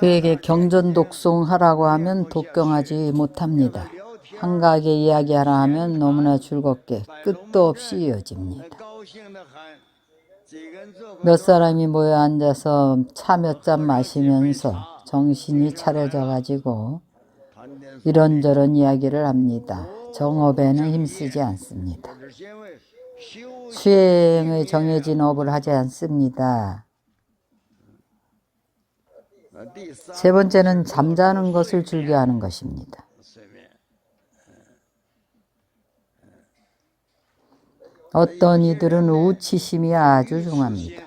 그에게 경전독송하라고 하면 독경하지 못합니다. 한가하게 이야기하라 하면 너무나 즐겁게 끝도 없이 이어집니다. 몇 사람이 모여 앉아서 차 몇 잔 마시면서 정신이 차려져 가지고 이런저런 이야기를 합니다. 정업에는 힘쓰지 않습니다. 수행의 정해진 업을 하지 않습니다. 세 번째는 잠자는 것을 즐겨하는 것입니다. 어떤 이들은 우치심이 아주 중합니다.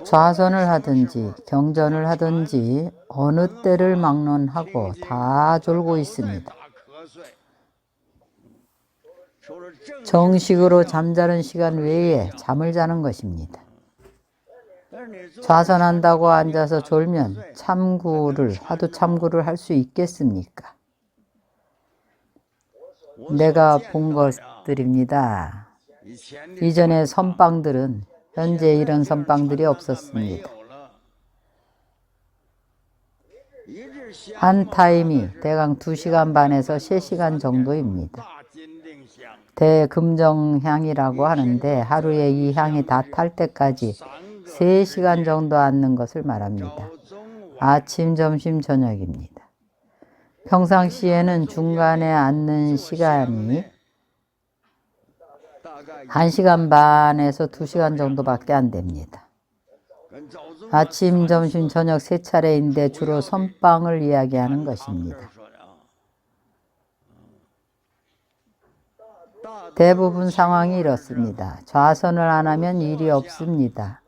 좌선을 하든지 경전을 하든지 어느 때를 막론하고 다 졸고 있습니다. 정식으로 잠자는 시간 외에 잠을 자는 것입니다. 좌선한다고 앉아서 졸면 화두 참구를 할 수 있겠습니까? 내가 본 것들입니다. 이전의 선방들은 현재 이런 선방들이 없었습니다. 한 타임이 대강 2시간 반에서 3시간 정도입니다. 대금정향이라고 하는데 하루에 이 향이 다 탈 때까지 3시간 정도 앉는 것을 말합니다. 아침, 점심, 저녁입니다. 평상시에는 중간에 앉는 시간이 1시간 반에서 2시간 정도밖에 안 됩니다. 아침, 점심, 저녁 3차례인데 주로 선방을 이야기하는 것입니다. 대부분 상황이 이렇습니다. 좌선을 안 하면 일이 없습니다.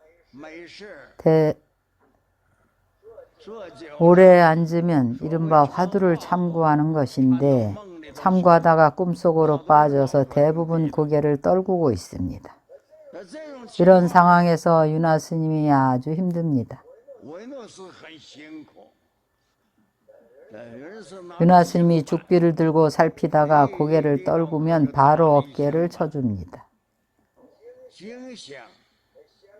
오래 앉으면 이른바 화두를 참고하는 것인데 참고하다가 꿈속으로 빠져서 대부분 고개를 떨구고 있습니다. 이런 상황에서 윤화 스님이 아주 힘듭니다. 윤화 스님이 죽비를 들고 살피다가 고개를 떨구면 바로 어깨를 쳐줍니다.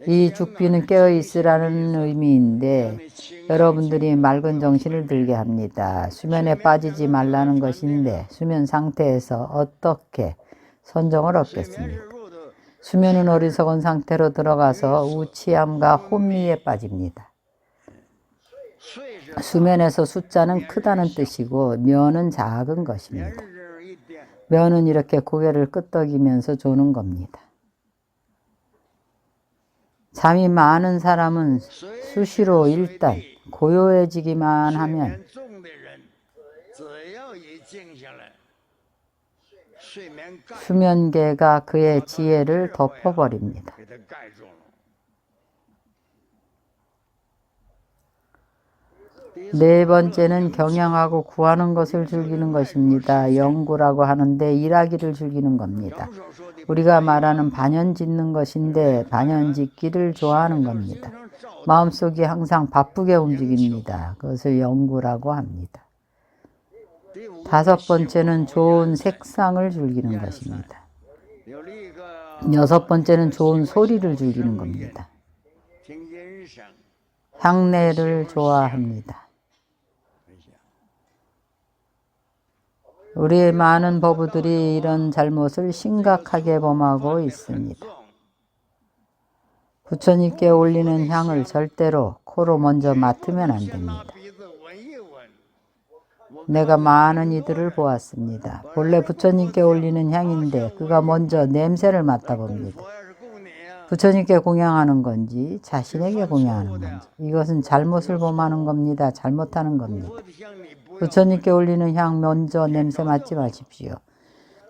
이 죽비는 깨어있으라는 의미인데 여러분들이 맑은 정신을 들게 합니다. 수면에 빠지지 말라는 것인데 수면 상태에서 어떻게 선정을 얻겠습니까? 수면은 어리석은 상태로 들어가서 우치함과 혼미에 빠집니다. 수면에서 숫자는 크다는 뜻이고 면은 작은 것입니다. 면은 이렇게 고개를 끄덕이면서 조는 겁니다. 잠이 많은 사람은 수시로 일단 고요해지기만 하면 수면계가 그의 지혜를 덮어버립니다. 네 번째는 경영하고 구하는 것을 즐기는 것입니다. 영구라고 하는데 일하기를 즐기는 겁니다. 우리가 말하는 반연 짓는 것인데 반연 짓기를 좋아하는 겁니다. 마음속이 항상 바쁘게 움직입니다. 그것을 영구라고 합니다. 5번째는 좋은 색상을 즐기는 것입니다. 6번째는 좋은 소리를 즐기는 겁니다. 향내를 좋아합니다. 우리의 많은 법우들이 이런 잘못을 심각하게 범하고 있습니다. 부처님께 올리는 향을 절대로 코로 먼저 맡으면 안 됩니다. 내가 많은 이들을 보았습니다. 본래 부처님께 올리는 향인데 그가 먼저 냄새를 맡아봅니다. 부처님께 공양하는 건지 자신에게 공양하는 건지 이것은 잘못을 범하는 겁니다. 잘못하는 겁니다. 부처님께 올리는 향 먼저 냄새 맡지 마십시오.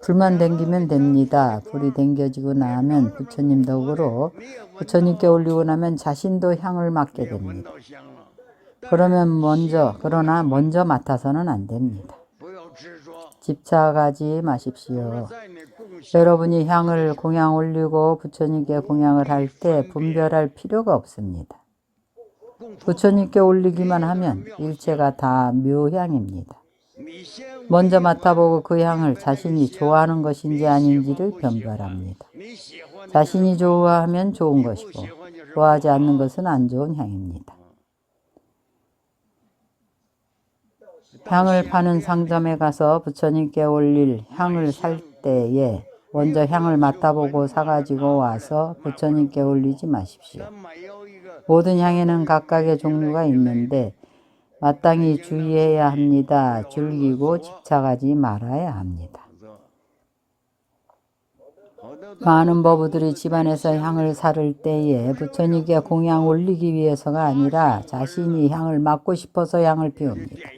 불만 댕기면 됩니다. 불이 댕겨지고 나면 부처님 덕으로 부처님께 올리고 나면 자신도 향을 맡게 됩니다. 그러나 먼저 맡아서는 안 됩니다. 집착하지 마십시오. 여러분이 향을 공양 올리고 부처님께 공양을 할 때 분별할 필요가 없습니다. 부처님께 올리기만 하면 일체가 다 묘향입니다. 먼저 맡아보고 그 향을 자신이 좋아하는 것인지 아닌지를 변별합니다. 자신이 좋아하면 좋은 것이고 좋아하지 않는 것은 안 좋은 향입니다. 향을 파는 상점에 가서 부처님께 올릴 향을 살 때에 먼저 향을 맡아보고 사가지고 와서 부처님께 올리지 마십시오. 모든 향에는 각각의 종류가 있는데 마땅히 주의해야 합니다. 즐기고 집착하지 말아야 합니다. 많은 법우들이 집안에서 향을 사를 때에 부처님께 공양 올리기 위해서가 아니라 자신이 향을 맡고 싶어서 향을 피웁니다.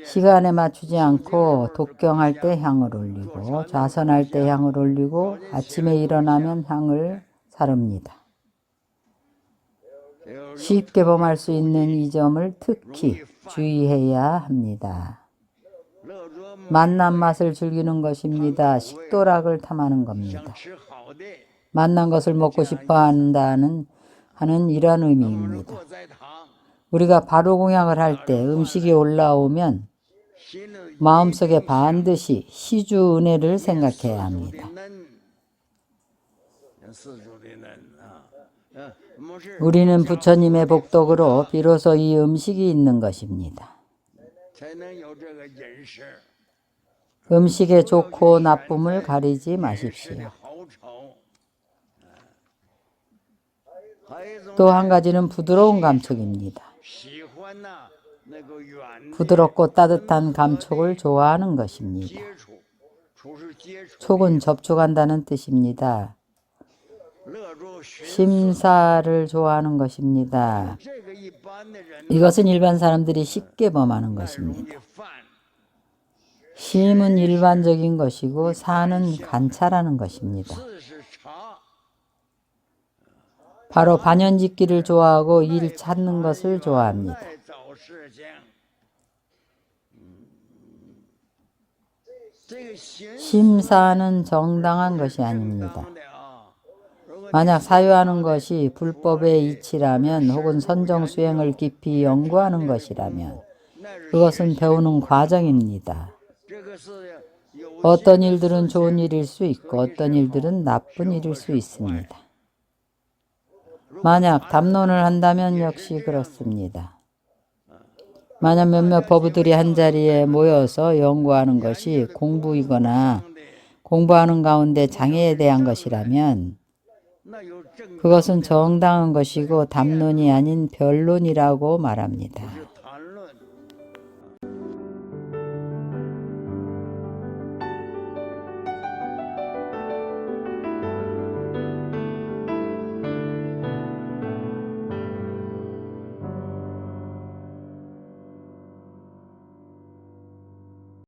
시간에 맞추지 않고 독경할 때 향을 올리고 좌선할 때 향을 올리고 아침에 일어나면 향을 사릅니다. 쉽게 범할 수 있는 이 점을 특히 주의해야 합니다. 맛난 맛을 즐기는 것입니다. 식도락을 탐하는 겁니다. 맛난 것을 먹고 싶어 하는 이런 의미입니다. 우리가 바로 공양을 할 때 음식이 올라오면 마음속에 반드시 시주 은혜를 생각해야 합니다. 우리는 부처님의 복덕으로 비로소 이 음식이 있는 것입니다. 음식의 좋고 나쁨을 가리지 마십시오. 또 한 가지는 부드러운 감촉입니다. 부드럽고 따뜻한 감촉을 좋아하는 것입니다. 촉은 접촉한다는 뜻입니다. 심사를 좋아하는 것입니다. 이것은 일반 사람들이 쉽게 범하는 것입니다. 심은 일반적인 것이고 사는 관찰하는 것입니다. 바로 반연짓기를 좋아하고 일 찾는 것을 좋아합니다. 심사는 정당한 것이 아닙니다. 만약 사유하는 것이 불법의 이치라면 혹은 선정수행을 깊이 연구하는 것이라면 그것은 배우는 과정입니다. 어떤 일들은 좋은 일일 수 있고 어떤 일들은 나쁜 일일 수 있습니다. 만약 담론을 한다면 역시 그렇습니다. 만약 몇몇 법우들이 한자리에 모여서 연구하는 것이 공부이거나 공부하는 가운데 장애에 대한 것이라면 그것은 정당한 것이고 담론이 아닌 변론이라고 말합니다.